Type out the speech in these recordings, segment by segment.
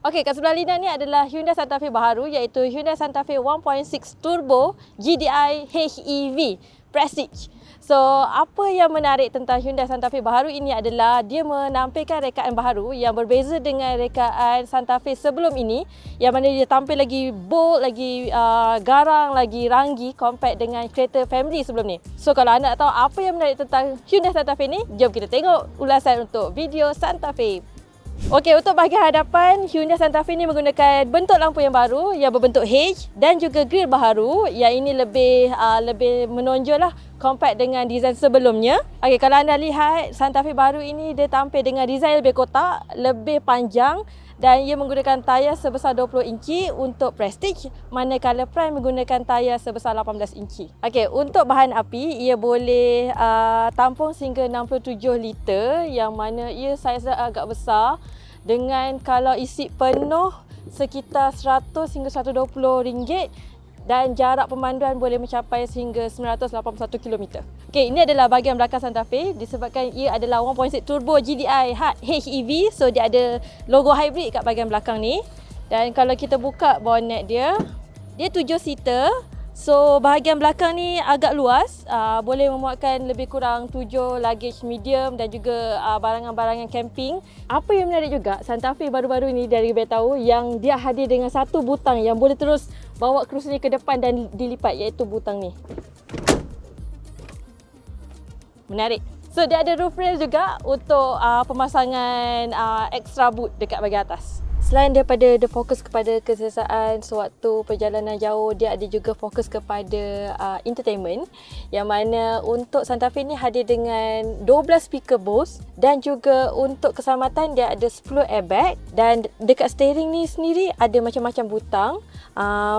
Okey, kat sebelah Lina ni adalah Hyundai Santa Fe baharu iaitu Hyundai Santa Fe 1.6 Turbo GDI HEV Prestige. So, apa yang menarik tentang Hyundai Santa Fe baharu ini adalah dia menampilkan rekaan baharu yang berbeza dengan rekaan Santa Fe sebelum ini, yang mana dia tampil lagi bold, lagi garang, lagi ranggi compare dengan kereta family sebelum ni. So, kalau anda nak tahu apa yang menarik tentang Hyundai Santa Fe ni, jom kita tengok ulasan untuk video Santa Fe. Okey, untuk bahagian hadapan, Hyundai Santa Fe ni menggunakan bentuk lampu yang baru yang berbentuk H dan juga grill baharu yang ini lebih menonjol lah compare dengan design sebelumnya. Okey, kalau anda lihat Santa Fe baru ini dia tampil dengan design lebih kotak, lebih panjang dan ia menggunakan tayar sebesar 20 inci untuk Prestige, manakala Prime menggunakan tayar sebesar 18 inci. Okey, untuk bahan api ia boleh tampung sehingga 67 liter yang mana ia saiz agak besar dengan kalau isi penuh sekitar 100 hingga 120 ringgit dan jarak pemanduan boleh mencapai sehingga 981 km. Okey, ini adalah bahagian belakang Santa Fe disebabkan ia adalah 1.6 Turbo GDI HEV, so dia ada logo hybrid kat bahagian belakang ni. Dan kalau kita buka bonnet dia 7 seater. So bahagian belakang ni agak luas, boleh memuatkan lebih kurang 7 luggage medium dan juga barangan-barangan camping. Apa yang menarik juga, Santa Fe baru-baru ni dari beritahu yang dia hadir dengan satu butang yang boleh terus bawa cruise ni ke depan dan dilipat, iaitu butang ni. Menarik. So dia ada roof rail juga untuk pemasangan extra boot dekat bahagian atas. Selain daripada dia fokus kepada keselesaan sewaktu perjalanan jauh, dia ada juga fokus kepada entertainment yang mana untuk Santa Fe ni hadir dengan 12 speaker Bose dan juga untuk keselamatan dia ada 10 airbag dan dekat steering ni sendiri ada macam-macam butang.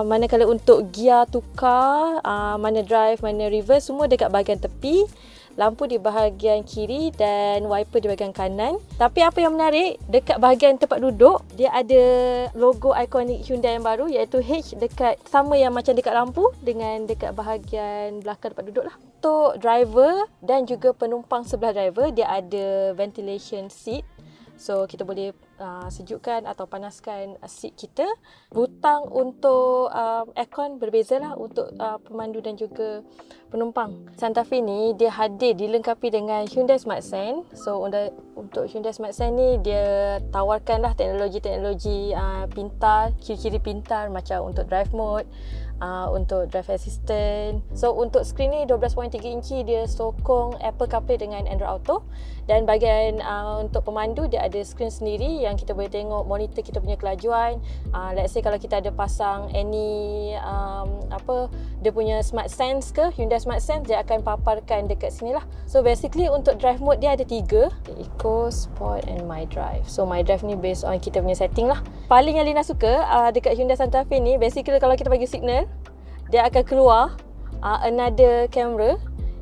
Manakala untuk gear tukar, mana drive, mana reverse, semua dekat bahagian tepi. Lampu di bahagian kiri dan wiper di bahagian kanan. Tapi apa yang menarik, dekat bahagian tempat duduk, dia ada logo ikonik Hyundai yang baru iaitu H dekat, sama yang macam dekat lampu dengan dekat bahagian belakang tempat duduk lah. Untuk driver dan juga penumpang sebelah driver, dia ada ventilation seat. So kita boleh sejukkan atau panaskan seat kita. Butang untuk aircon berbeza lah untuk pemandu dan juga penumpang. Santa Fe ni dia hadir dilengkapi dengan Hyundai Smart Sense. So untuk Hyundai Smart Sense ni dia tawarkan lah teknologi-teknologi pintar, kiri-kiri pintar macam untuk drive mode, untuk drive assistant. So untuk skrin ni 12.3 inci, dia sokong Apple CarPlay dengan Android Auto. Dan bahagian untuk pemandu dia ada skrin sendiri yang kita boleh tengok monitor kita punya kelajuan. Let's say kalau kita ada pasang any dia punya Smart Sense ke, Hyundai Smart Sense, dia akan paparkan dekat sini lah. So basically untuk drive mode dia ada 3, Eco, Sport and My Drive. So My Drive ni based on kita punya setting lah. Paling yang Lina suka dekat Hyundai Santa Fe ni, basically kalau kita bagi signal, dia akan keluar another camera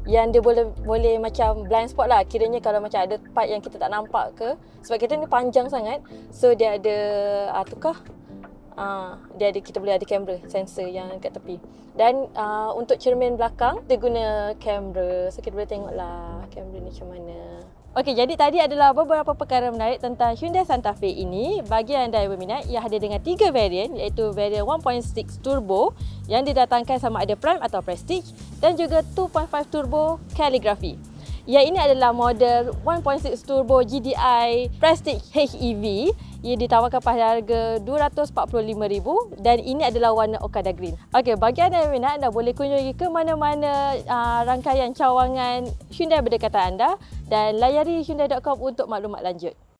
yang dia boleh macam blind spot lah. Kiranya kalau macam ada part yang kita tak nampak ke, sebab kereta ni panjang sangat, so dia ada kita boleh ada kamera sensor yang kat tepi. Dan untuk cermin belakang dia guna kamera, so kita boleh tengok lah kamera ni macam mana. Okey, jadi tadi adalah beberapa perkara menarik tentang Hyundai Santa Fe ini. Bagi anda yang berminat, ia hadir dengan 3 varian, iaitu varian 1.6 Turbo yang didatangkan sama ada Prime atau Prestige dan juga 2.5 Turbo Calligraphy. Yang ini adalah model 1.6 Turbo GDI Prestige HEV. Ia ditawarkan pada harga RM245,000 dan ini adalah warna Okada Green. Okey, bagi anda yang minat, anda boleh kunjungi ke mana-mana rangkaian cawangan Hyundai berdekatan anda dan layari hyundai.com untuk maklumat lanjut.